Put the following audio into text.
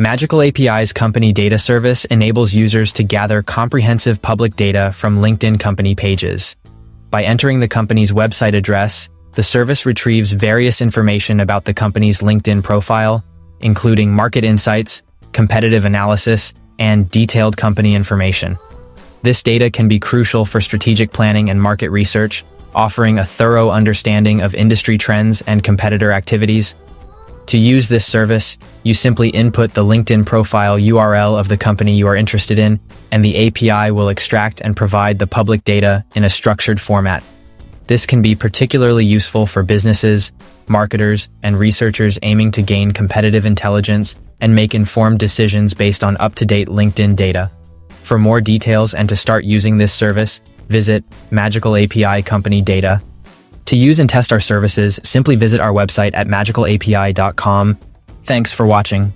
MagicalAPI's company data service enables users to gather comprehensive public data from LinkedIn company pages. By entering the company's website address, the service retrieves various information about the company's LinkedIn profile, including market insights, competitive analysis, and detailed company information. This data can be crucial for strategic planning and market research, offering a thorough understanding of industry trends and competitor activities. To use this service, you simply input the LinkedIn profile URL of the company you are interested in, and the API will extract and provide the public data in a structured format. This can be particularly useful for businesses, marketers, and researchers aiming to gain competitive intelligence and make informed decisions based on up-to-date LinkedIn data. For more details and to start using this service, visit MagicalAPI Company Data. To use and test our services, simply visit our website at magicalapi.com. Thanks for watching.